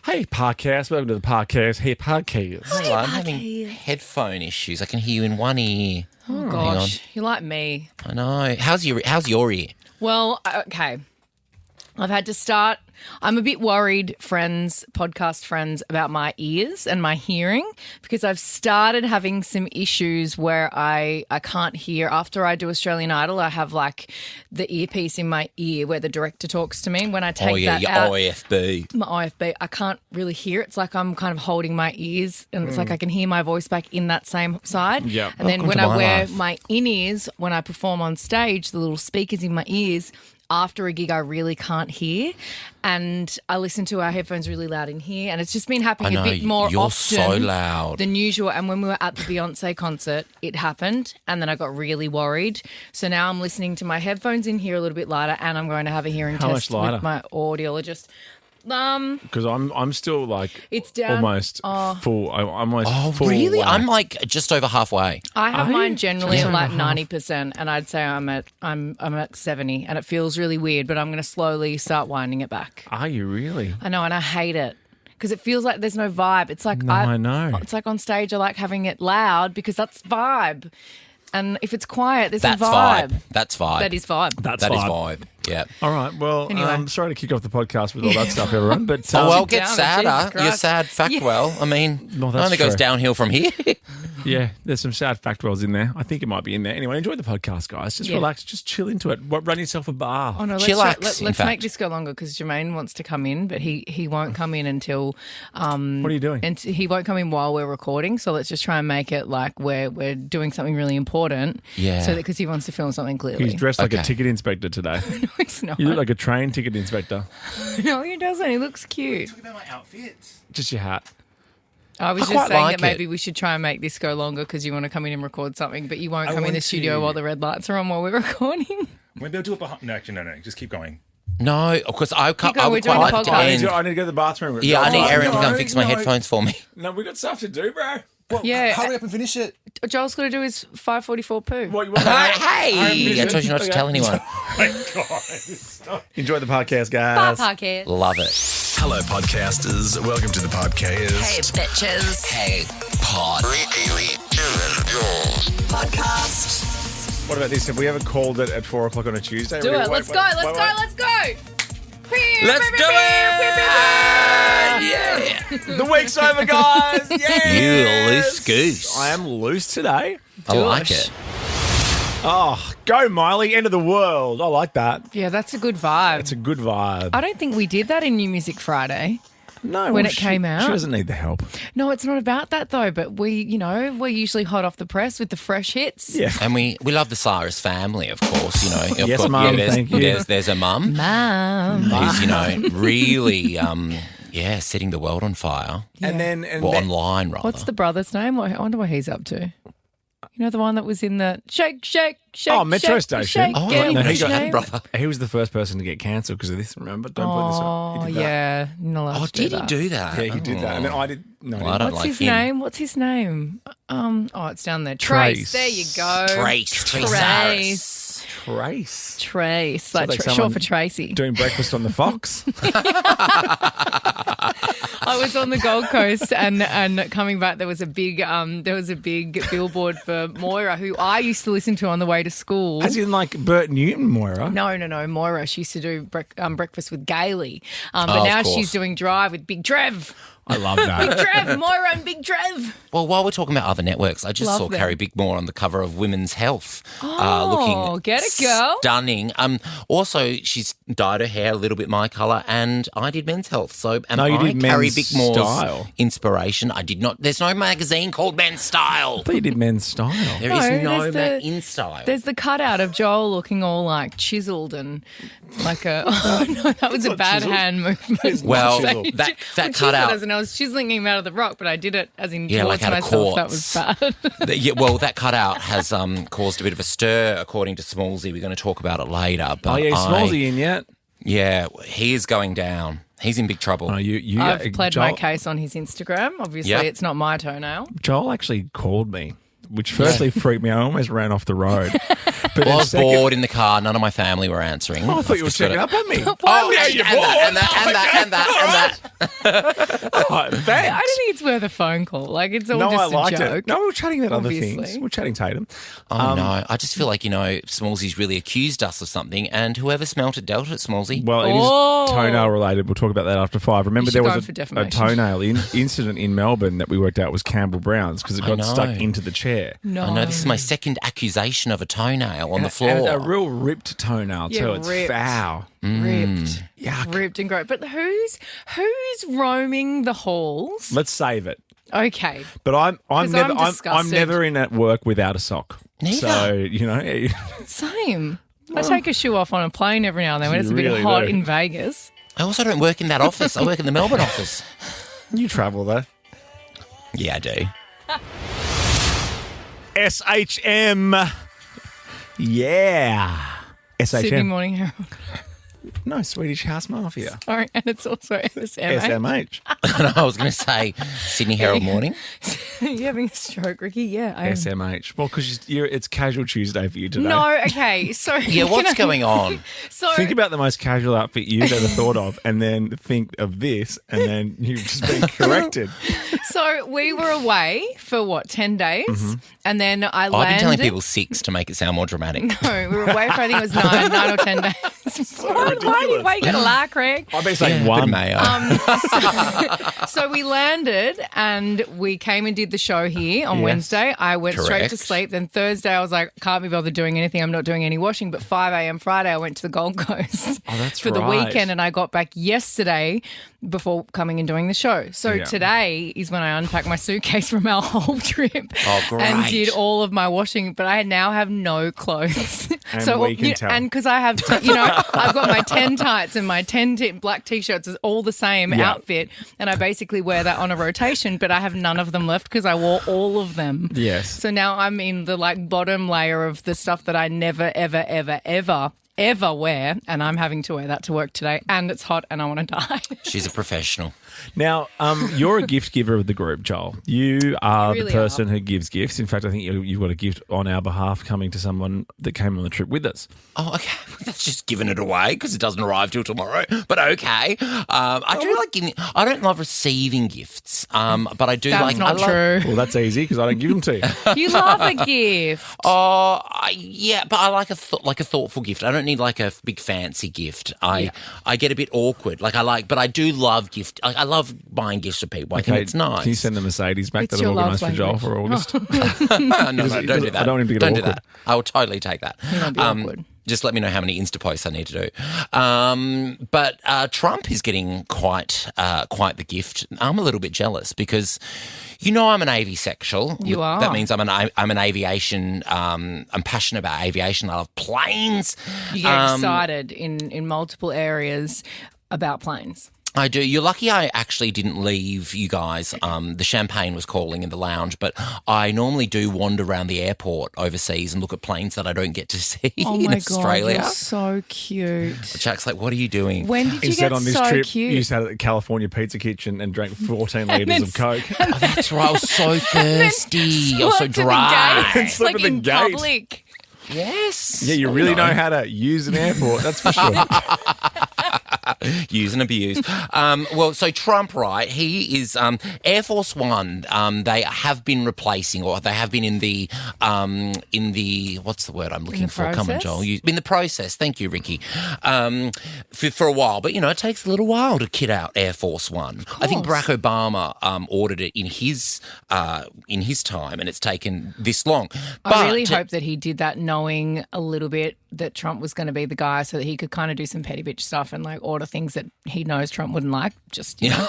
Hey, podcast. Welcome to the podcast. Hey, podcast. Hello, I'm having headphone issues. I can hear you in one ear. Oh, gosh. You're like me. I know. How's your ear? Well, okay. I've had to start. I'm a bit worried, podcast friends, about my ears and my hearing because I've started having some issues where I can't hear. After I do Australian Idol, I have like the earpiece in my ear where the director talks to me. When I take that your out, OFB. my OFB, I can't really hear. It's like I'm kind of holding my ears and it's like I can hear my voice back in that same side. Yeah. And then when I wear my in-ears, when I perform on stage, the little speakers in my ears, after a gig I really can't hear, and I listen to our headphones really loud in here, and it's just been happening a bit more you're often so loud than usual. And when we were at the Beyonce concert, it happened, and then I got really worried. So now I'm listening to my headphones in here a little bit lighter, and I'm going to have a hearing test with my audiologist. Because I'm still like it's down almost full. I'm almost full. Really? whack. I'm like just over halfway. I have mine generally Just at like over half. 90%, and I'd say I'm at 70, and it feels really weird, but I'm going to slowly start winding it back. Are you really? I know, and I hate it because it feels like there's no vibe. It's like I know. It's like on stage I like having it loud because that's vibe, and if it's quiet, there's That's no vibe. That's vibe. That is vibe. That's That is vibe. vibe. Yeah. All right. Well, Anyway. I'm sorry to kick off the podcast with all that stuff, everyone. But Oh, well, Sit get down, Jesus sadder. Christ. You're sad Factwell. I mean, Well, it that's only goes true. downhill from here. yeah, there's some sad Factwells in there. I think it might be in there. Anyway, enjoy the podcast, guys. Just relax. Just chill into it. Run yourself a bar. Oh no, Chillax, let's in make fact. this go longer because Jermaine wants to come in, but he won't come in until. What are you doing? And he won't come in while we're recording, so let's just try and make it like we're doing something really important. Yeah. So because he wants to film something clearly. He's dressed like a Okay. ticket inspector today. No, he's not. You look like a train ticket inspector. No, he doesn't. He looks cute. Talk about my outfits. Just your hat. I was I just quite saying like that maybe we should try and make this go longer because you want to come in and record something, but you won't come in the want studio to. while the red lights are on while we're recording. Maybe I'll do it behind. No, actually, no. Just keep going. No, because I going, would we're doing quite the like to podcast. end. I need to go to the bathroom. Yeah, I need No, Erin to come no, fix my no. headphones for me. No, we got stuff to do, bro. Well, Yeah. hurry up and finish it. Joel's got to do his 5:44 poo. What, you want Hey, I told you not to tell anyone. Enjoy the podcast, Bye, guys. podcast. Love it. Hello, podcasters. Welcome to the podcast. bitches. Hey, pod. Podcast. What about this? Have we ever called it at 4 o'clock on a Tuesday? Do it. Let's go. Let's go. Let's do it! Yeah. The week's over, guys. Yes! You loose goose. I am loose today. I like it. Oh, go Miley, end of the world. I like that. Yeah, that's a good vibe. It's a good vibe. I don't think we did that in New Music Friday. No, when it came out. She doesn't need the help. No, it's not about that though. But we're usually hot off the press with the fresh hits. Yeah. And we love the Cyrus family, of course. You know, Yes, Mum, thank you. There's a mum Mom. who's really setting the world on fire. And then Online rather. What's the brother's name? I wonder what he's up to. You know the one that was in the shake, shake, shake. Oh, Metro shake, Station. Shake, Oh, yeah, no, what's he his got that, name? brother. he was the first person to get cancelled because of this, remember? Don't put this up. Oh, He did that. yeah. You're not allowed Oh, to do did he that. do that? Yeah, he did that. And then I did. No, Well, I don't What's like his him. name? What's his name? It's down there. Trace. There you go. Trace. Trace. Trace. like Like someone short for Tracy. Doing breakfast on the Fox. I was on the Gold Coast and coming back there was a big billboard for Moira, who I used to listen to on the way to school. As in like Bert Newton, Moira. No, Moira. She used to do breakfast with Gailey, but of now course. she's doing Drive with Big Trev. I love that. Trev, Moira and Big Trev. Well, while we're talking about other networks, I just Love saw them. Carrie Bickmore on the cover of Women's Health. Oh, looking get it, girl. Stunning. Also, she's dyed her hair a little bit my colour, and I did Men's Health. So am No, you I did Carrie Men's Bickmore's Style. inspiration? I did not. There's no magazine called Men's Style. I thought you did Men's Style. There is No, no there's the- in style. There's the cutout of Joel looking all like chiseled and like a. Oh no, that was a not bad chiseled. hand movement. Well, Saying that when cutout- chiseled as in I was chiseling him out of the rock, but I did it as in Yeah, towards like out of myself. That quartz. was bad. Yeah, well, that cutout has caused a bit of a stir, according to Smallzy. We're going to talk about it later. But Oh, yeah, Smallzy in yet? Yeah, he is going down. He's in big trouble. Oh, you, I've pled Joel, my case on his Instagram. Obviously, Yeah. it's not my toenail. Joel actually called me, which firstly freaked me out. I almost ran off the road. But Well, I then was second- bored in the car. None of my family were answering. Oh, I thought you were I've just got checking to- up on me. Oh, yeah, and you're that. Oh, thanks. I don't think it's worth a phone call. Like, it's all No, I just a liked joke. it. No, we were chatting about other Obviously. things. We're chatting Tatum. Oh, no. I just feel like, Smallzy's really accused us of something, and whoever smelt it dealt it, Smallzy. Well, it Oh. is toenail related. We'll talk about that after 5. Remember, should there go was in for a defamation. toenail incident in Melbourne that we worked out was Campbell Brown's because it I got know. stuck into the chair. No. I know this is my second accusation of a toenail on the And floor. a real ripped toenail Yeah, too. It's ripped. foul. Ripped. Yuck. Ripped and great. But who's roaming the halls? Let's save it. Okay. But I'm 'Cause never I'm I'm disgusted. never in at work without a sock. Neither. So Same. I take a shoe off on a plane every now and then when it's a bit really hot do. in Vegas. I also don't work in that office. I work in the Melbourne office. you travel though. Yeah, I do. SHM. Yeah. Sydney SHM. Morning Herald. No, Swedish House Mafia. Sorry, and it's also SMH. SMH. And I was going to say Sydney Herald Morning. You having a stroke, Ricky? Yeah, I am. SMH. Well, because it's casual Tuesday for you today. No, okay. So Yeah, what's going on? So Think about the most casual outfit you've ever thought of, and then think of this, and then you've just been corrected. So we were away for 10 days, Mm-hmm. and then I I've landed. been telling people 6 to make it sound more dramatic. No, we were away for I think it was 9 or 10 days. Why you got to lie, Craig? I've been saying Bit of one. mayo. So we landed and we came and did the show here on Yes. Wednesday. I went straight to Correct. sleep. Then Thursday I was like, can't be bothered doing anything. I'm not doing any washing. But 5 a.m. Friday I went to the Gold Coast that's for the right. weekend, and I got back yesterday before coming and doing the show. So Yeah. today is when I unpacked my suitcase from our whole trip Oh, great. and did all of my washing. But I now have no clothes. And we can tell. And because I have, I've got my 10 tights and my 10 black t-shirts is all the same Yeah. outfit, and I basically wear that on a rotation, but I have none of them left because I wore all of them. Yes. So now I'm in the bottom layer of the stuff that I never, ever, ever, ever wear, and I'm having to wear that to work today, and it's hot and I want to die. She's a professional. Now, you're a gift giver of the group, Joel. You are really the person who gives gifts. In fact, I think you've got a gift on our behalf coming to someone that came on the trip with us. Oh, okay. That's just giving it away because it doesn't arrive till tomorrow. But okay. I do like giving. I don't love receiving gifts, but I do That's like. not I love, true. Well, that's easy because I don't give them to you. You love a gift. Yeah, but I like a thoughtful gift. I don't need like a big fancy gift. I get a bit awkward. But I do love gift. I love buying gifts for people. I think it's nice. Can you send the Mercedes back It's that I've your love organised for Joel language. for August? No, don't do that. I don't want him to get Don't do awkward. that. I will totally take that. won't be awkward. Just let me know how many Insta posts I need to do. But Trump is getting quite the gift. I'm a little bit jealous because, I'm an aviasexual. You are. That means I'm an aviation. I'm passionate about aviation. I love planes. You get excited in multiple areas about planes. I do. You're lucky I actually didn't leave you guys. The champagne was calling in the lounge, but I normally do wander around the airport overseas and look at planes that I don't get to see Oh in my Australia. God, you're so cute. Jack's like, what are you doing? When did you Instead, get on this so trip, cute? you sat at the California Pizza Kitchen and drank 14 litres of Coke. Oh, that's right. I was so thirsty. I was so Slurped to the dry. gate, Slip like at the in gate. public. Yes. Yeah, you really know how to use an airport, that's for sure. Use and abuse. So Trump, right? He is Air Force One. They have been replacing, or they have been in the what's the word I'm looking for? Come on, process? Joel. In the process. Thank you, Ricky. For a while, but it takes a little while to kit out Air Force One. I think Barack Obama ordered it in his time, and it's taken this long. I really hope that he did that knowing a little bit that Trump was going to be the guy so that he could kind of do some petty bitch stuff and order things that he knows Trump wouldn't like. Just, Yes.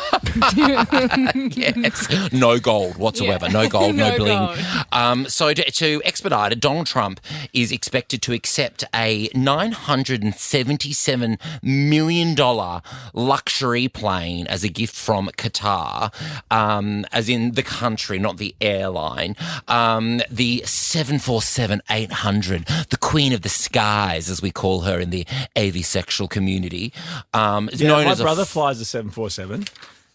No gold whatsoever. No gold, no, No bling. So to expedite it, Donald Trump is expected to accept a $977 million luxury plane as a gift from Qatar, as in the country, not the airline. The 747-800, the Queen of the Skies, as we call her in the avisexual community. Is known My as brother flies a 747.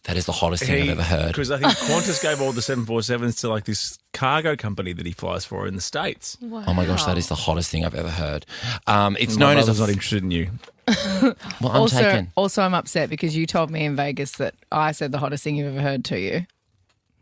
That is the hottest thing I've ever heard. Because I think Qantas gave all the 747s to like this cargo company that he flies for in the States. Wow. Oh my gosh, that is the hottest thing I've ever heard. It's My known as brother's not interested in you. Well, I'm taken. Also, I'm upset because you told me in Vegas that I said the hottest thing you've ever heard to you.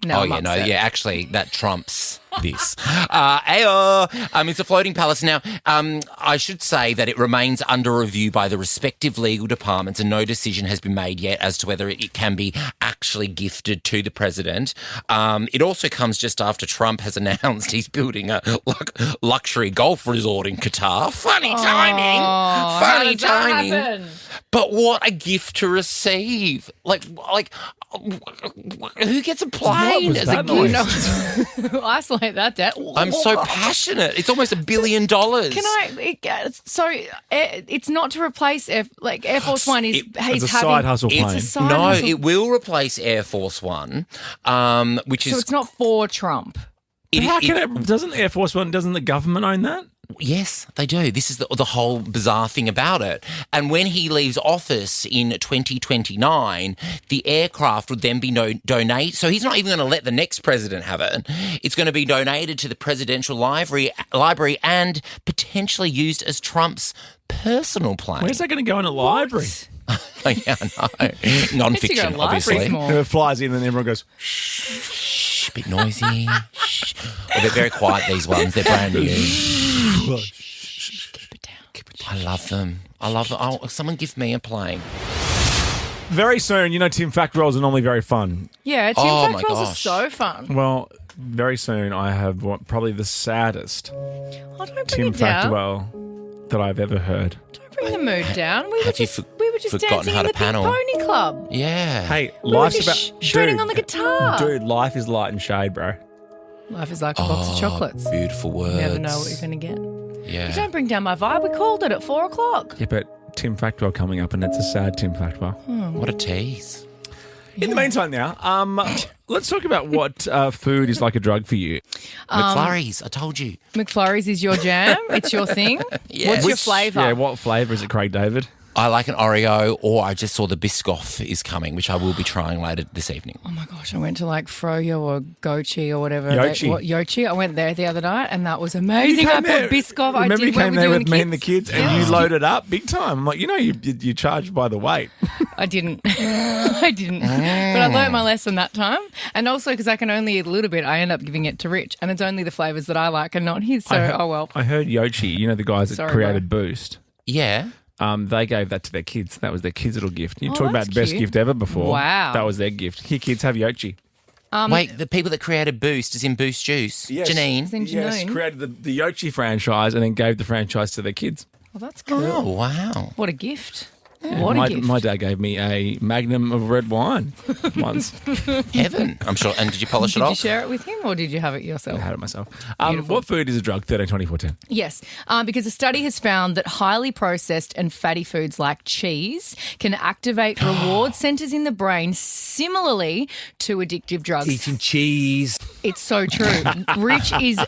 No, I'm upset. Actually, that trumps this. It's a floating palace. Now, I should say that it remains under review by the respective legal departments and no decision has been made yet as to whether it can be actually gifted to the president. It also comes just after Trump has announced he's building a luxury golf resort in Qatar. Funny timing. Funny timing. Happen? But what a gift to receive. Like, who gets a plane as a gift? Isolate that, Dad. I'm so passionate. It's almost $1 billion. It's not to replace Air Force One. He's It's a having side hustle plane. It's a side No, hustle. it will replace Air Force One, which is So it's not for Trump. Doesn't Air Force One, doesn't the government own that? Yes, they do. This is the whole bizarre thing about it. And when he leaves office in 2029, the aircraft would then be donated. So he's not even going to let the next president have it. It's going to be donated to the presidential library and potentially used as Trump's personal plane. Where's that going to go in a library? Yeah, I know. Non-fiction, library obviously. small. It flies in and everyone goes, Shh, bit noisy. Shh. Well, they're very quiet, these ones. They're brand new. Keep it down. I love them. Oh, someone give me a plane. very soon, Tim Factwells are normally very fun. Yeah, Tim Oh, my Factwells are gosh. so fun. Well, very soon I have probably the saddest Oh, don't bring Tim it down. Factwell that I've ever heard. Don't bring the mood down. We were Have you just forgotten dancing how in to the panel? Pink Pony Club. Yeah. Hey, We were life's just about shredding on the guitar. Dude, life is light and shade, bro. Life is like a box of chocolates. Beautiful words. You never know what you're going to get. Yeah. You don't bring down my vibe. We called it at 4 o'clock. Yeah, but Tim Factwell coming up, and it's a sad Tim Factwell. What a tease. In the meantime, now, let's talk about what food is like a drug for you. McFlurries, I told you. McFlurries is your jam. It's your thing. Yes. What's your flavour? Yeah, what flavour is it, Craig David? I like an Oreo, or I just saw the Biscoff is coming, which I will be trying later this evening. Oh my gosh, I went to like Froyo or Gochi or whatever. Yochi. Yochi. I went there the other night and that was amazing. I bought Biscoff. Remember you came there with me and the kids, and Yeah. you loaded up big time. I'm like, you charge by the weight. I didn't. I didn't. But I learnt my lesson that time. And also because I can only eat a little bit, I end up giving it to Rich. And it's only the flavours that I like and not his. So, I heard Yochi, the guys that Sorry, created Boost. Yeah. They gave that to their kids. That was their kids' little gift. You Oh, talk about that's the best cute. gift ever before. Wow. That was their gift. Here, kids, have Yochi. Wait, the people that created Boost is in Boost Juice. Yes. Janine. Then Yes, Janine. created the Yochi franchise and then gave the franchise to their kids. Well, that's cool. Oh, wow. What a gift. What a my, gift. my dad gave me a magnum of red wine once. Heaven. I'm sure. And did you polish Did it you off? share it with him or did you have it yourself? I had it myself. What food is a drug? 13, 24, 10. Yes, because a study has found that highly processed and fatty foods like cheese can activate reward centers in the brain similarly to addictive drugs. Eating cheese. It's so true. Rich is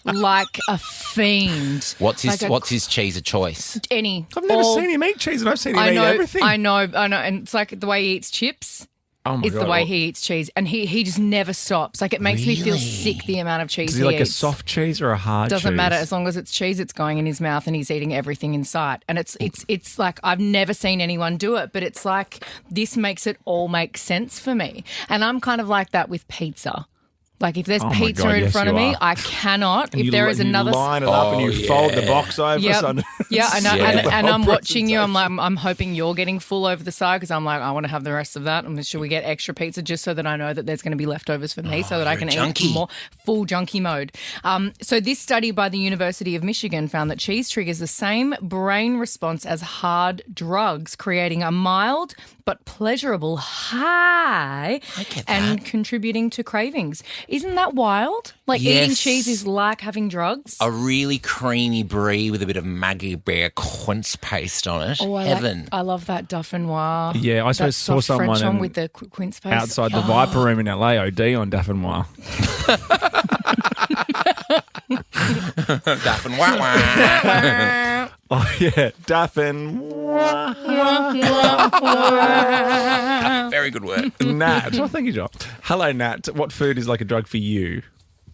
like a fiend. What's his Like What's his cheese of choice? Any. I've never all- seen him eat cheese, and I've seen him I eat know, everything. I know. And it's like the way he eats chips. Oh my It's God. the way he eats cheese, and he just never stops. Like it makes me feel Really? sick the amount of cheese Is he like a eats. soft cheese or a hard cheese? Doesn't matter as long as it's cheese. It's going in his mouth, and he's eating everything in sight. And it's like I've never seen anyone do it, but it's like this makes it all make sense for me. And I'm kind of like that with pizza. Like if there's Oh my pizza God, in yes, front of you me, are. I cannot. And If there is another. You line it up and you fold the box over. Yep. So Yeah, I know. Yeah. And The I'm whole watching you. I'm like, I'm hoping you're getting full over the side because I'm like, I want to have the rest of that. Should we get extra pizza just so that I know that there's going to be leftovers for me so that I can junkie. eat more full junkie mode? So this study by the University of Michigan found that cheese triggers the same brain response as hard drugs, creating a mild but pleasurable high get and that. contributing to cravings. Isn't that wild? Like eating Yes. cheese is like having drugs. A really creamy brie with a bit of Maggie Bear quince paste on it. Oh, Heaven. I love that Dauphinois. Yeah, I That saw soft French someone one with the quince paste. outside the Viper Room in LA, OD on Dauphinois. Daffin wah wah. Oh, yeah. Daffin. Very good word. Nat. Oh, thank you, John. Hello, Nat. What food is like a drug for you?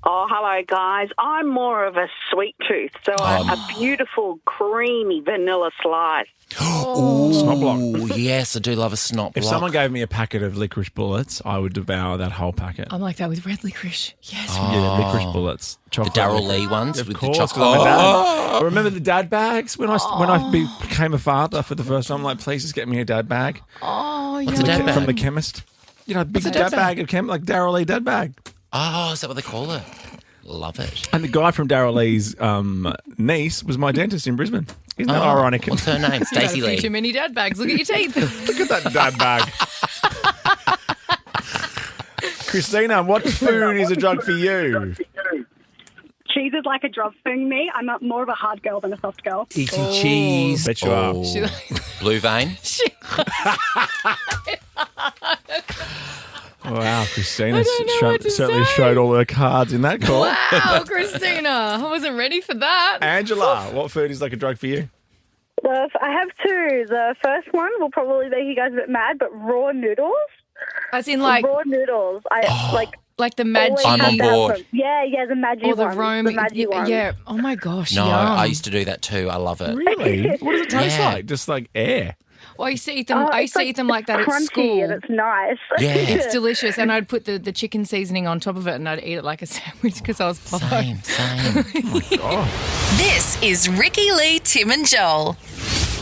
Oh, hello, guys. I'm more of a sweet tooth, so a beautiful, creamy vanilla slice. Snot block. Oh, yes, I do love a snot block. If someone gave me a packet of licorice bullets, I would devour that whole packet. I'm like that with red licorice. Yes. Yeah, licorice bullets. the Chocolate Darryl licorice. Lee ones Of with course, the 'cause chocolate. I'm a dad. I remember the dad bags when I became a father for the first time. I'm like, please just get me a dad bag. Oh, What's a dad bag? From the chemist. You know, big a dad dad bag of like Darryl Lee dad bag. Oh, is that what they call it? Love it. And the guy from Darryl Lee's niece was my dentist in Brisbane. Isn't that ironic? What's her name? Stacey Got a few too Lee. many dad bags. Look at your teeth. Look at that dad bag. Christina, what food is a drug for you? Cheese is like a drug for me. I'm more of a hard girl than a soft girl. Eating cheese. Bet you are. She Blue vein. Wow, Christina I don't know what to certainly say. showed all her cards in that call. Wow, Christina. I wasn't ready for that. Angela, what food is like a drug for you? I have two. The first one will probably make you guys a bit mad, but raw noodles. As in like Raw noodles. the Maggi. Always I'm have on to have board. them. Yeah, the Maggi Or the ones. roaming. The Maggi ones. Yeah. Oh my gosh. No, yum. I used to do that too. I love it. Really? What does it taste Yeah. like? Just like air. Well, I used to eat them. I used to eat them like that at crunchy school. and it's nice. Yeah. It's delicious, and I'd put the chicken seasoning on top of it, and I'd eat it like a sandwich because I was poor. Same. This is Ricky Lee, Tim and Joel.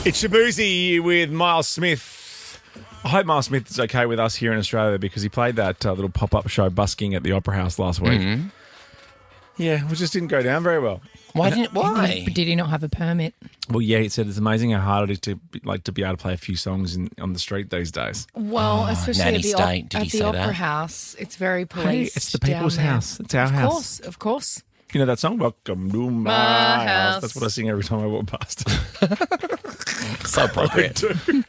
It's Shabuzi with Miles Smith. I hope Miles Smith is okay with us here in Australia because he played that little pop-up show busking at the Opera House last week. Mm-hmm. Yeah, it just didn't go down very well. Why? Did he not have a permit? Well, yeah, he said it's amazing how hard it is to be able to play a few songs on the street these days. Well, especially nanny at the, state, did at he the say Opera that? House, it's very Hey, policed. it's the people's down there. house. It's our house. Of course. You know that song? Welcome to my My house. house. That's what I sing every time I walk past. So appropriate.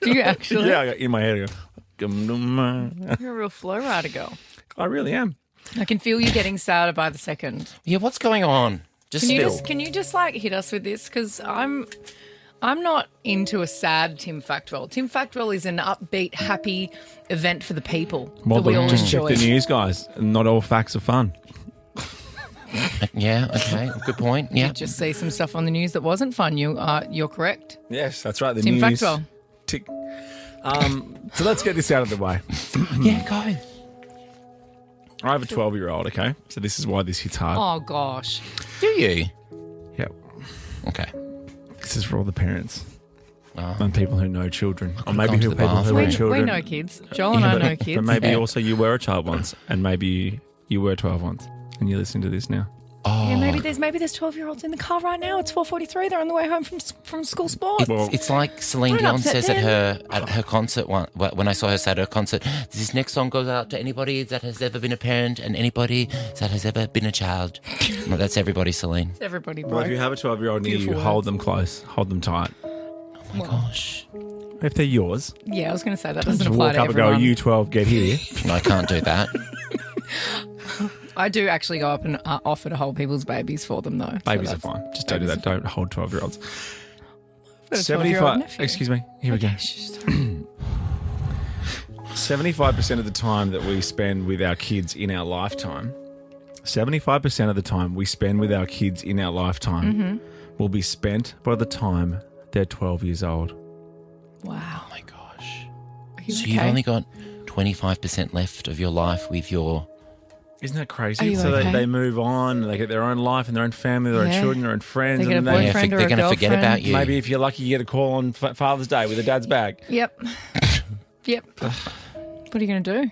Do you actually? Yeah, in my head I go, welcome to my... You're a real flow rider girl. I really am. I can feel you getting sadder by the second. Yeah, what's going on? Just spill. Can you just like hit us with this? Because I'm not into a sad Tim Factwell. Tim Factwell is an upbeat, happy event for the people that we all just check enjoy. the news, guys. Not all facts are fun. Yeah, okay, good point. Yeah. Just see some stuff on the news that wasn't fun. You're correct. Yes, that's right. The Tim news. Factwell. Tick. So let's get this out of the way. Yeah, go. I have a 12-year-old, okay? So this is why this hits hard. Oh gosh. Do you? Yep. Okay. This is for all the parents Oh. and people who know children. Or gone maybe to who the people who bathroom. are children. We know kids. Joel and I know kids. But maybe Yeah. also you were a child once and maybe you were 12 once and you listen to this now. Oh, Yeah, maybe there's 12-year-olds in the car right now. It's 4:43. They're on the way home from school sport. it's like Celine Don't Dion upset says them. at her concert when I saw her at her concert. This next song goes out to anybody that has ever been a parent and anybody that has ever been a child. Well, that's everybody, Celine. Everybody, bro. Well, if you have a 12-year-old near you, Beautiful hold words. them close. Hold them tight. Oh my gosh. If they're yours, Yeah, I was going to say that doesn't just apply walk to up and go, everyone. you 12, get here. No, I can't do that. I do actually go up and offer to hold people's babies for them, though. Babies So are fine. that's- Just don't do that. Don't hold 12-year-olds. I've got a 12-year-old nephew. Excuse me. Here we go. 75% of the time that we spend with our kids in our lifetime, 75% of the time we spend with our kids in our lifetime will be spent by the time they're 12 years old. Wow. Oh my gosh. Are you So okay? you've only got 25% left of your life with your... Isn't that Are crazy? you So okay? they move on, they get their own life and their own family, their own Yeah. children, their own friends. They get and a then Yeah, boyfriend or they're a going to forget girlfriend. about you. maybe if you're lucky, you get a call on Father's Day with a dad's bag. Yep. Yep. What are you going to do?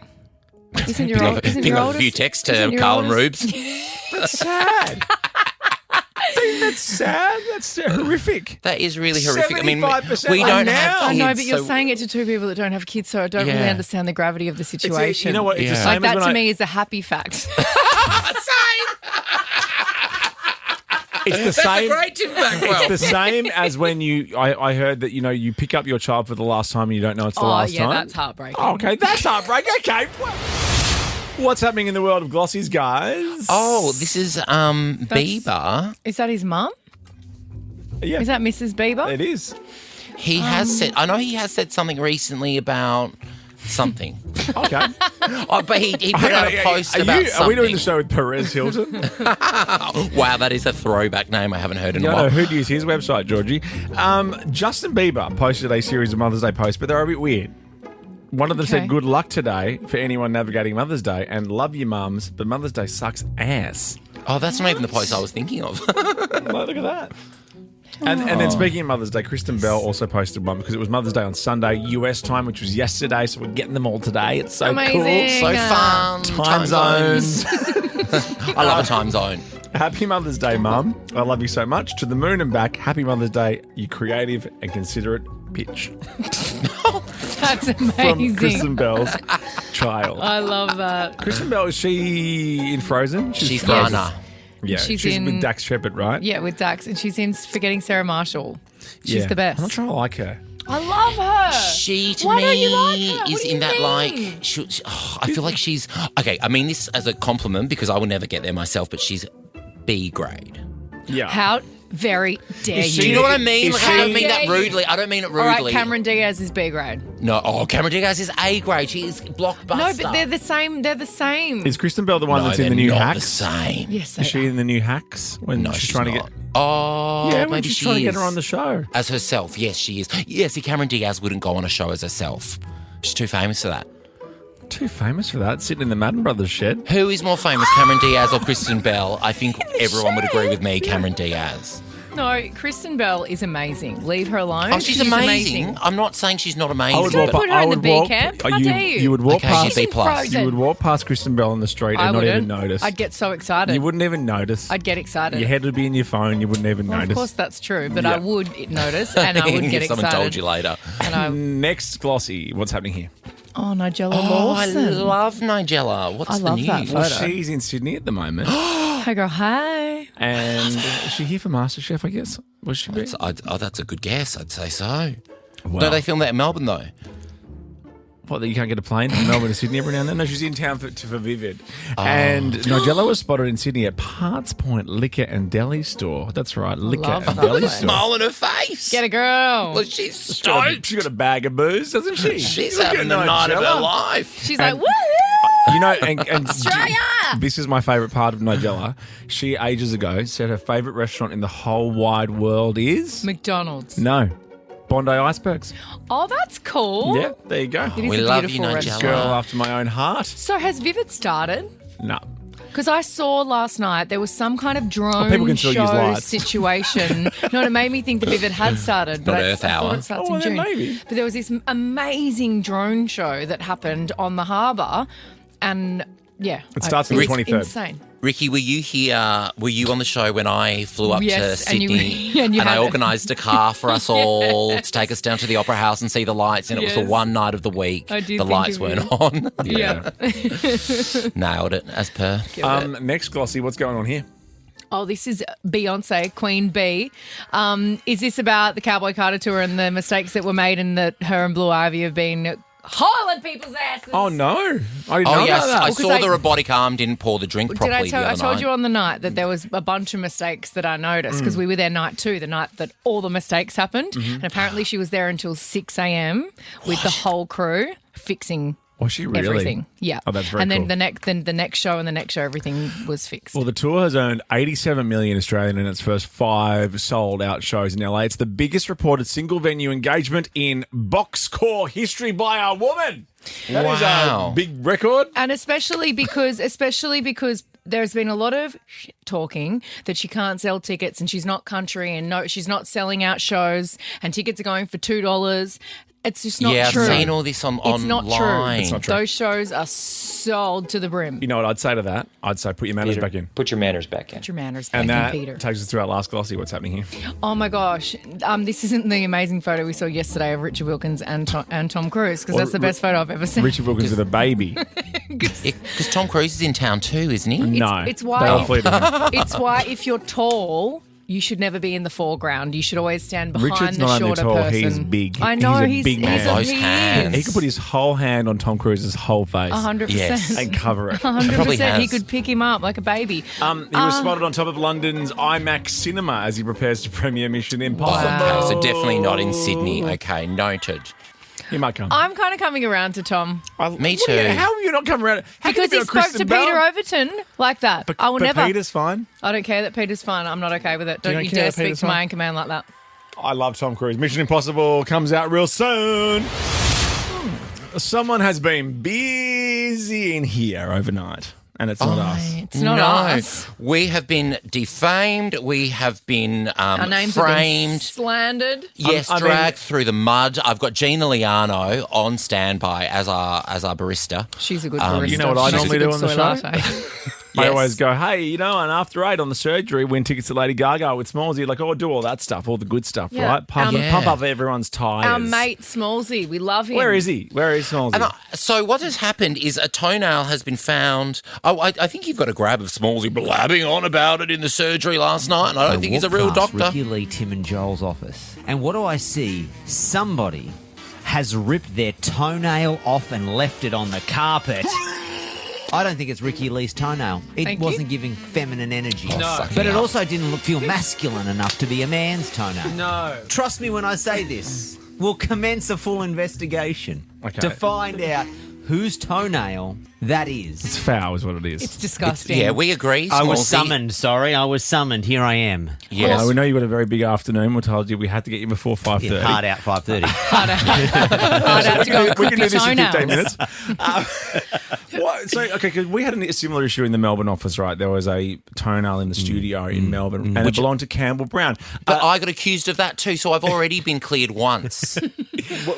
Isn't your, Ping old, off, isn't ping your off a oldest... few texts isn't to your Carl and oldest- Rubes. That's sad. That's sad. That's horrific. That is really horrific. I mean, 75% we are don't now. have I kids. know, but you're so- saying it to two people that don't have kids, so I don't really Yeah. understand the gravity of the situation. You know what? It's the Yeah. same Like as that when to me is a happy fact. It's the That's same. a great Tim Factwell. It's the same as when I heard that you pick up your child for the last time and you don't know it's the Oh, last yeah, time. that's heartbreaking. Oh, okay, that's heartbreak. Okay. What's happening in the world of glossies, guys? Oh, this is Bieber. Is that his mum? Yeah. Is that Mrs. Bieber? It is. He has said. I know he has said something recently about something. Okay. But he put out a post about something. Are we doing the show with Perez Hilton? Wow, that is a throwback name I haven't heard in a No, while. who'd use his website, Georgie? Justin Bieber posted a series of Mother's Day posts, but they're a bit weird. One of them said, good luck today for anyone navigating Mother's Day and love your mums, but Mother's Day sucks ass. Oh, that's not even the post I was thinking of. Look at that. And then speaking of Mother's Day, Kristen Bell also posted one because it was Mother's Day on Sunday, US time, which was yesterday, so we're getting them all today. It's so Amazing. So fun. Time zones. I love a time zone. Happy Mother's Day, Mum. I love you so much. To the moon and back. Happy Mother's Day, you creative and considerate bitch. That's From amazing. Kristen Bell's child. I love that. Kristen Bell, is she in Frozen? She's Yes. Anna. Yeah, She's she's in- with Dax Shepard, right? Yeah, with Dax, and she's in Forgetting Sarah Marshall. She's Yeah. the best. I'm not sure I like her. I love her. She, to Why me, don't you like her? What is do in you that, mean? like, I feel like she's, okay, I mean this as a compliment because I will never get there myself, but she's B grade. Yeah. How very dare Is she- Do you? you know what I mean? Is Like, I don't she- mean that Dare you? rudely. I don't mean it All rudely. right, Cameron Diaz is B grade. No, Cameron Diaz is A grade. She is blockbuster. No, but they're the same. They're the same. Is Kristen Bell the one No, that's in the they're new not Hacks? the same. Yes, Is she in the new Hacks? When No, she's she's trying not. to get. Oh, Yeah, when maybe she's she trying to is. get her on the show. As herself, yes, she is. Yeah, see, Cameron Diaz wouldn't go on a show as herself. She's too famous for that. Too famous for that. Sitting in the Madden Brothers shed. Who is more famous, Cameron Diaz or Kristen Bell? I think everyone would agree with me, Cameron Diaz. No, Kristen Bell is amazing. Leave her alone. Oh, she's amazing. I'm not saying she's not amazing. I would Don't walk. but- put her in the B camp. How dare you? You would walk Okay, past. she's B plus. Frozen. You would walk past Kristen Bell on the street I and not wouldn't. even notice. I'd get so excited. You wouldn't even notice. I'd get excited. Your head would be in your phone. You wouldn't even Well, notice. of course, that's true, but Yeah. I would notice and I would get If someone excited. told you later. And I, Next glossy. What's happening here? Nigella Oh, I Lawson. love Nigella. What's I the love news? that Well, photo. she's in Sydney at the moment, Hey, girl, hey. and is she here for MasterChef? I guess. Was she? Be? That's a good guess. I'd say so. Wow. Don't they film that in Melbourne, though? What, that you can't get a plane from Melbourne to Sydney every now and then? No, she's in town for Vivid. And Nigella was spotted in Sydney at Parts Point Liquor and Deli Store. That's right, Liquor Love and that Deli place. Store. Smile on her face. Get a girl. Well, she's stoked. She's got a bag of booze, doesn't she? She's Look at having the night of her Nigella. life. She's And- like, woo! You know, and Australia! this is my favourite part of Nigella. She, ages ago, said her favourite restaurant in the whole wide world is... McDonald's. No. Bondi Icebergs. Oh, that's cool. Yeah, there you go. It is We a love you, beautiful Nigella. restaurant. Girl after my own heart. So has Vivid started? No. Because I saw last night there was some kind of drone people can still use show lights. situation. No, it made me think that Vivid had started. But Not I Earth thought Hour. it starts Oh, in then June. maybe. But there was this amazing drone show that happened on the harbour. And yeah. It starts on the it's 23rd. Insane. Ricky, were you here? Were you on the show when I flew up to Yes, and you- Sydney and you I had it. organised a car for us all to take us down to the Opera House and see the lights? And it was the Yes. one night of the week I did the think lights of weren't you. on. Yeah. Nailed it as per. Next glossy, what's going on here? Oh, this is Beyonce, Queen Bee. Is this about the Cowboy Carter tour and the mistakes that were made and that her and Blue Ivy have been hoiling people's asses? Oh, no. I didn't know Oh yes, about I that. saw Because the robotic arm didn't pour the drink Did properly I tell? the I other told night. you on the night that there was a bunch of mistakes that I noticed because we were there night 2, the night that all the mistakes happened, Mm-hmm. and apparently she was there until 6 a.m. with the whole crew fixing Was she really? everything. Yeah. Oh, that's very And then cool. the next show and the next show, everything was fixed. Well, the tour has earned 87 million Australian in its first 5 sold-out shows in LA. It's the biggest reported single-venue engagement in boxcore history by a woman. That is Wow. a big record. And especially because there's been a lot of talking that she can't sell tickets and she's not country and no, she's not selling out shows and tickets are going for $2. It's just not yeah, true. I've seen all this It's online. not true. It's not true. Those shows are sold to the brim. You know what I'd say to that? I'd say put your manners back in. Put your manners back in. Put your manners And back that in, Peter. takes us to our last glossy. What's happening here? Oh my gosh, this isn't the amazing photo we saw yesterday of Richard Wilkins and Tom Cruise because that's the best photo I've ever seen. Richard Wilkins with a baby. Because Tom Cruise is in town too, isn't he? No. it's They why- all flew to him. It's why if you're tall you should never be in the foreground. You should always stand behind Richard's the not only shorter tall, person. he's big. I know, He's a big man. Those hands. He could put his whole hand on Tom Cruise's whole face 100%. Yes. and cover it. probably 100%. He has. could pick him up like a baby. He was spotted on top of London's IMAX cinema as he prepares to premiere Mission Impossible. Wow. Okay, so definitely not in Sydney. Okay, noted. He might come. I'm kind of coming around to Tom. Me too. How have you not come around? How Because can you he be spoke Kristen to Bell? Peter Overton like that. I will but never. Peter's fine. I don't care that Peter's fine. I'm not okay with it. You Don't don't you care dare that speak Peter's to my fine? own command like that. I love Tom Cruise. Mission Impossible comes out real soon. Someone has been busy in here overnight, and it's not us. It's not us. We have been defamed. We have been Our names have been framed. slandered. Yes, I mean- dragged through the mud. I've got Gina Liano on standby as our barista. She's a good barista. You know what I She's a normally good do on the soy show? latte. I Yes. always go, hey, and after 8 on the surgery, win tickets to Lady Gaga with Smallzy. Like, do all that stuff, all the good stuff, Yeah. right? Pump Yeah. up everyone's tyres. Our mate Smallzy, we love him. Where is he? Where is Smallzy? So what has happened is a toenail has been found. I think you've got a grab of Smallzy blabbing on about it in the surgery last night, and I don't think he's a real walked past doctor. Ricky Lee, Tim and Joel's office. And what do I see? Somebody has ripped their toenail off and left it on the carpet. I don't think it's Ricky Lee's toenail. It Thank you. wasn't giving feminine energy. No. But it also didn't feel masculine enough to be a man's toenail. No. Trust me when I say this. We'll commence a full investigation to find out whose toenail that is. It's foul is what it is. It's disgusting. Yeah, we agree. I was Smallzy. summoned, sorry. I was summoned. Here I am. Yes. We know you've got a very big afternoon. We told you we had to get you before 5:30. Yeah, hard out 5:30. Hard out to go and We cook can your do this in 15 toenails. minutes. Because we had a similar issue in the Melbourne office, right? There was a toenail in the studio in Melbourne, and it belonged to Campbell Brown. But I got accused of that too, so I've already been cleared once.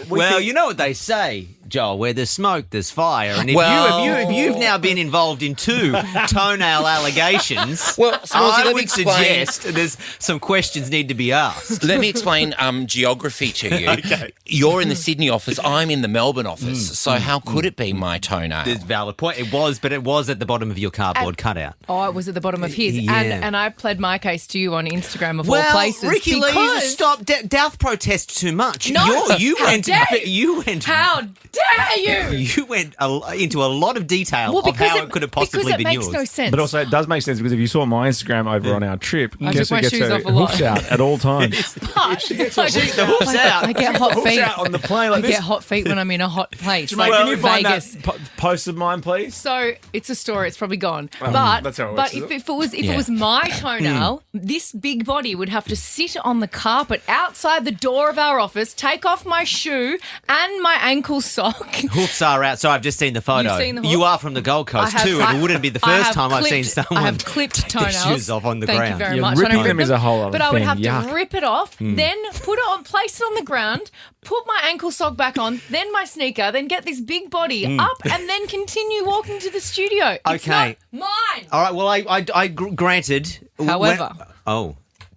Well, you know what they say, Joel, where there's smoke, there's fire. And if, Well- if you've now been involved in 2 toenail allegations, Well, Smallzy, I let me would explain. suggest there's some questions need to be asked. Let me explain geography to you. Okay. You're in the Sydney office, I'm in the Melbourne office, so how could it be my toenail? There's a valid point. It was, but it was at the bottom of your cardboard cutout. Oh, it was at the bottom of his. Yeah. And I pled my case to you on Instagram of all places. Ricky Lee, because stop. Doubt protest too much. No, you how went. dare You went. How dare you? You went into a lot of detail Well, of how because it could have possibly because it been makes yours. no sense. But also, it does make sense because if you saw my Instagram over on our trip, I guess took my who gets shoes her off a lot. hoofs out at all times? The hoofs out. I get hot Hoofs feet. out on the plane like I this. get hot feet when I'm in a hot place. Jermaine, Like can you find Vegas. that post of mine, please? So it's a story. It's probably gone. But that's how it works, is if it Yeah. was my toenail, this big body would have to sit on the carpet outside the door of our office, take off my shoe and my ankle sock. Hoofs are out. So I've just seen the photo. You've seen the hoof? You are from the Gold Coast I have- too, and it wouldn't be the I first have time I've seen clipped- someone I have clipped take their toenails. shoes off on the Thank ground. you very Yeah, much. ripping I don't them rip is a whole other But I would thing. have Yuck. to rip it off, then put it on, place it on the ground, put my ankle sock back on, then my sneaker, then get this big body up, and then continue walking to the studio. It's Okay. not mine. All right. Well, I granted. However.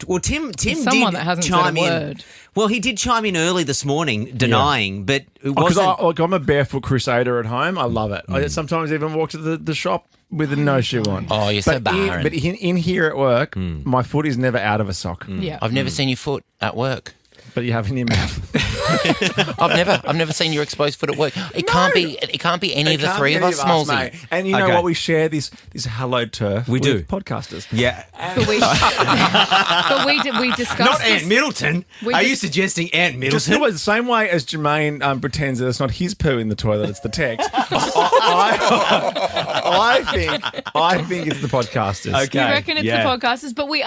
Well, Tim Someone did that hasn't said chime a in. word. Well, he did chime in early this morning, denying, but it Because wasn't. I'm a barefoot crusader at home. I love it. I sometimes even walk to the shop with a no shoe on. Oh, you're so barren. But in here at work, my foot is never out of a sock. Yeah. I've never seen your foot at work. But you have in your mouth. I've never seen your exposed foot at work. It can't be any of the three of us, Smallzy. mate. And you know Okay. what? We share this hello turf. We with do. podcasters. Yeah. But we discussed Not this. Ant Middleton. We Are you just- suggesting Ant Just Middleton? in the same way as Jermaine pretends that it's not his poo in the toilet, it's the text. I think it's the podcasters. You reckon it's the podcasters, but we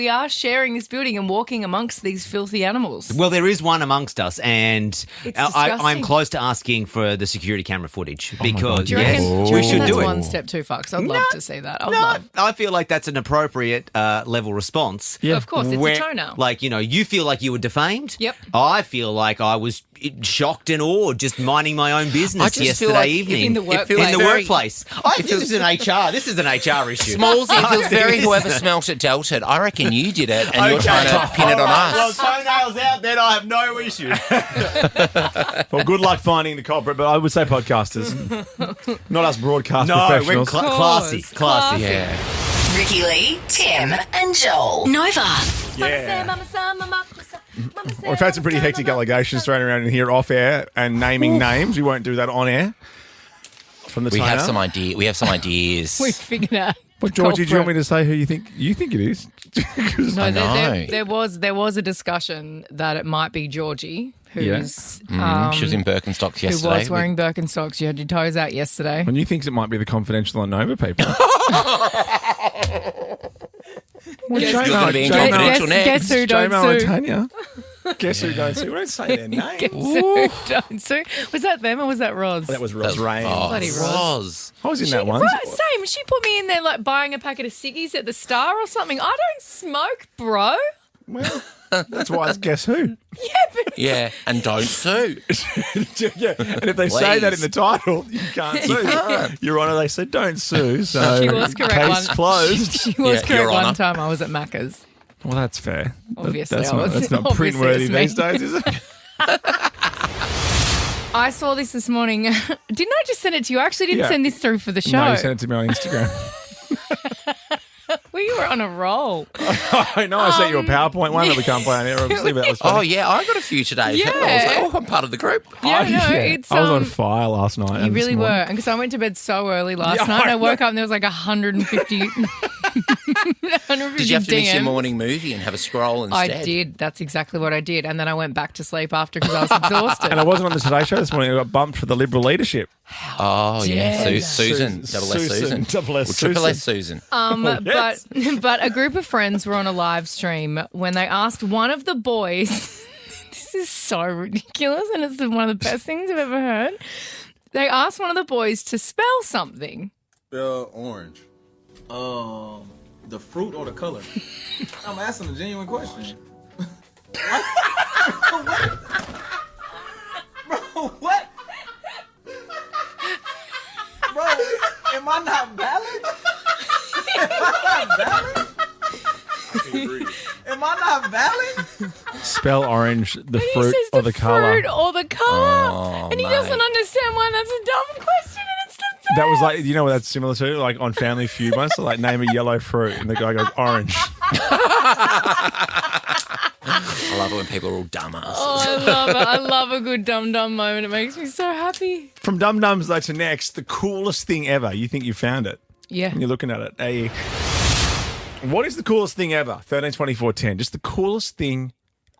are sharing this building and walking amongst these filthy animals. Well, there is one amongst us, and It's I'm disgusting. close to asking for the security camera footage because Do you reckon, yes, do you we reckon should that's do it. one step too far? Because I'd love to see that. I'd No, love. I feel like that's an appropriate level response. Of course, it's Where, a toenail. Like, you feel like you were defamed. Yep. I feel like I was shocked and awed just minding my own I business just feel yesterday like evening. in the workplace. In the very- workplace. This is an HR. This is an HR issue. Smallzy, it feels very It is. whoever smelt it dealt it. I reckon you did it, and you're trying to pin it on Well, us. toenails out, then I have no issue. Well, good luck finding the culprit, but I would say podcasters. Not us broadcast No, we're professionals. classy. Classy. Yeah. Ricky Lee, Tim and Joel. Nova. Yeah. Mama said, Mama said. We've had some pretty hectic allegations thrown around in here off air and naming names. We won't do that on air. From the We toenail. have some idea. We have some ideas. We figured out. But Georgie, do you want me to say who you think it is? No, I know. there was a discussion that it might be Georgie, who's She was in Birkenstocks who yesterday. was wearing Birkenstocks. You had your toes out yesterday. And you think it might be the confidential on Nova people? Well, You're going to be in confidential next. Guess who don't J-Mo and sue? Tanya. Guess who don't sue? We don't say their names. Guess who don't sue? Was that them or was that Roz? That was Roz Rain. Bloody Roz. I was in that one. Same. She put me in there like buying a packet of ciggies at the Star or something. I don't smoke, bro. Well, that's why it's guess who. Yeah, but Yeah, and don't sue. Yeah, and if they say that in the title, you can't sue. Your Honour, they said don't sue, so she was correct. case closed. She was Yeah, correct Your one Honour. time. I was at Macca's. Well, that's fair. Obviously, that's I was. That's not Obviously, print-worthy it's me. these days, is it? I saw this morning. Didn't I just send it to you? I actually didn't Yeah. send this through for the show. No, you sent it to me on Instagram. Well, you were on a roll. I know I sent you a PowerPoint one that we can't play on air, obviously, but that was funny. Oh, yeah, I got a few today. Yeah. I was like, I'm part of the group. Yeah, no, it's I was on fire last night. You and this really were. morning. And because I went to bed so early last Yeah, night, and I I woke up and there was like 150, 150 Did you have to miss your DMs. morning movie and have a scroll instead? I did. That's exactly what I did. And then I went back to sleep after because I was exhausted. And I wasn't on the Today Show this morning. I got bumped for the Liberal leadership. Oh, yeah. dare Susan. Double S Susan. Double S Or triple S Susan. Susan. Yes. but a group of friends were on a live stream when they asked one of the boys, this is so ridiculous and it's one of the best things I've ever heard. They asked one of the boys to spell something. Orange. The fruit or the color? I'm asking a genuine question. Bro, what? Bro, am I not valid? Am I not valid? Spell orange, the But he fruit says or the colour. fruit or the colour. Oh, and he mate. doesn't understand why that's a dumb question and it's the best. That was like, you know what that's similar to? Like on Family Feud once, so like name a yellow fruit and the guy goes orange. I love it when people are all dumbasses. Oh, I love it. I love a good dum-dum moment. It makes me so happy. From Dum Dums though to next, the coolest thing ever. You think you found it. Yeah. And you're looking at it. Hey, what is the coolest thing ever? 13, 24, 10. Just the coolest thing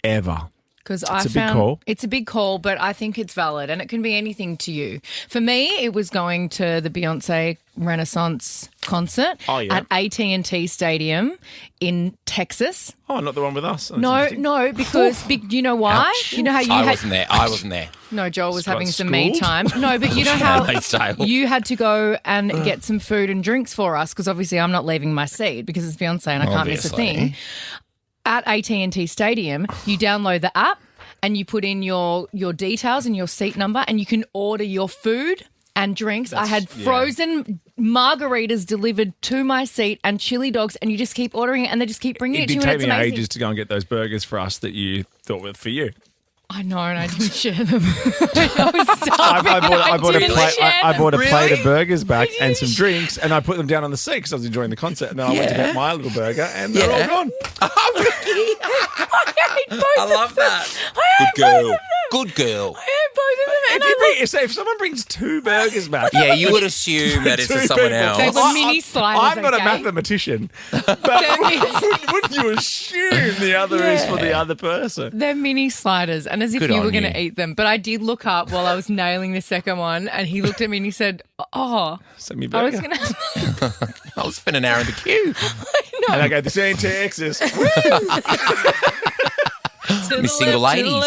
ever. Because It's a big call. It's a big call, but I think it's valid and it can be anything to you. For me, it was going to the Beyonce Renaissance concert at AT&T Stadium in Texas. Oh, not the one with us. That's No, interesting. because you know why? Ouch. You know how you I had wasn't there. I wasn't there. No, Joel was Got having some me schooled? time. No, but you know how Handmaid's Tale. you had to go and get some food and drinks for us because obviously I'm not leaving my seat because it's Beyonce and I can't miss a Obviously. thing. At AT&T Stadium, you download the app and you put in your details and your seat number and you can order your food and drinks. I had frozen margaritas delivered to my seat and chili dogs and you just keep ordering it and they just keep bringing It it to did you and take it's me amazing. ages to go and get those burgers for us that you thought were for you. I know, and I didn't share them. I was starving. I bought a didn't plate. share I them. bought a plate of Really? burgers back You and didn't some drinks, and I put them down on the seat because I was enjoying the concert. And then I went to get my little burger, and they're all Yeah. gone. I love that. Good girl. Good girl. I had both of them, and If someone brings two burgers back, Yeah, you would assume that it's two for someone people. else. They were mini sliders. I'm not a okay? mathematician, but wouldn't you assume the other is for the other person? They're mini sliders, and as if Good you were on going you. to eat them. But I did look up while I was nailing the second one, and he looked at me and he said, "Oh, Send me a I was burger. going to." I'll spend an hour in the queue. And I go, this ain't Texas. Miss Single Ladies.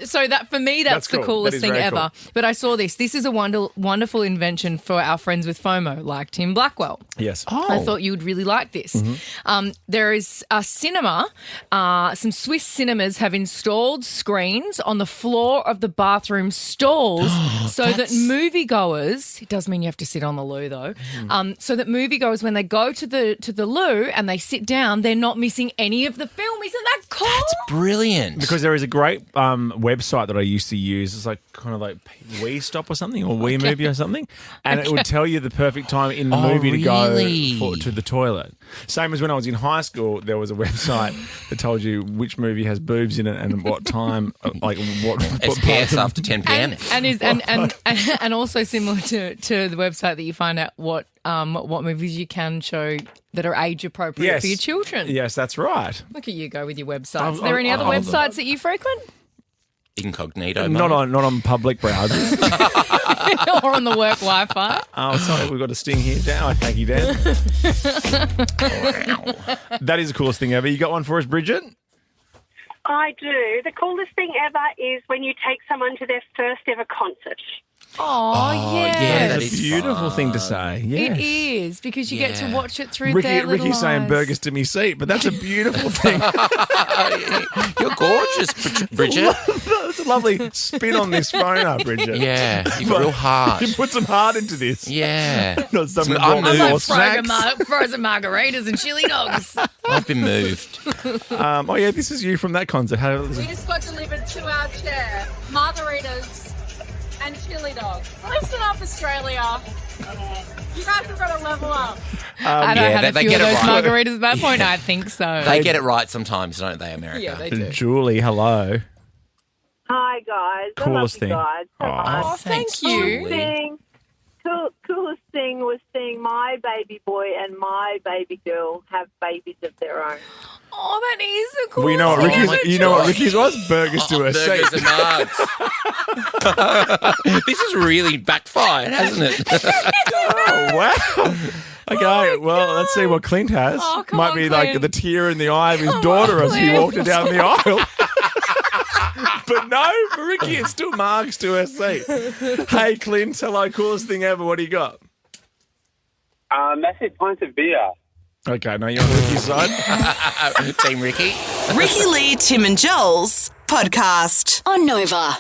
So that for me, that's That's the cool. coolest That is thing very ever. cool. But I saw this. This is a wonderful invention for our friends with FOMO, like Tim Blackwell. Yes. I thought you would really like this. There is a cinema. Some Swiss cinemas have installed screens on the floor of the bathroom stalls so that moviegoers. It does mean you have to sit on the loo though. So that moviegoers, when they go to the loo and they sit down, they're not missing any of the film. Isn't that cool. That's brilliant. Because there is a great website that I used to use. It's like kind of like Wii Stop or something, or Wii Movie or something, and it would tell you the perfect time in the movie to go to the toilet. Same as when I was in high school, there was a website that told you which movie has boobs in it and what time, like what SPS after 10 p.m. And also similar to the website that you find out what movies you can show that are age appropriate for your children. Yes, that's right. Look at you go with your websites. Are there any other websites that you frequent? Incognito. Not on public browsers. Or on the work Wi-Fi. Oh, sorry, we've got a sting here, Dan. Oh, thank you, Dan. That is the coolest thing ever. You got one for us, Bridget? I do. The coolest thing ever is when you take someone to their first ever concert. Oh, yeah. Yeah, That's a beautiful thing to say. Yes. It is, because you get to watch it through Ricky, their little Ricky's saying eyes. burgers to me seat, but that's a beautiful thing. You're gorgeous, Bridget. That's a lovely spin on this phoner, Bridget. Yeah, you've got real heart. You put some heart into this. Yeah. Not some I'm more moved. snacks. Frozen margaritas and chili dogs. I've been moved. Oh, yeah, this is you from that concert. We just got delivered to our chair margaritas and chili dogs. Listen up, Australia. You guys have got to level up. I yeah, had a they few get of it those right. margaritas at that point. I think so. They get it right sometimes, don't they, America? Yeah, they do. Julie, hello. Hi, guys. Coolest I thing. love you guys so much. Oh, thank you. Coolest thing was seeing my baby boy and my baby girl have babies of their own. Oh, that is a cool. Well, you know what Ricky's was? Burgers to her Burgers seat. and mugs. This has really backfired, hasn't it? Oh, wow. Okay, well, let's see what Clint has. Oh, come Might on, be Clint. like the tear in the eye of his daughter as he Clint. walked her down the aisle. But no, for Ricky, it's still marks to her seat. Hey, Clint, hello, coolest thing ever. What do you got? Massive pints of beer. Okay, no, you're on Ricky's side. Team Ricky. Ricky Lee, Tim and Joel's podcast on Nova.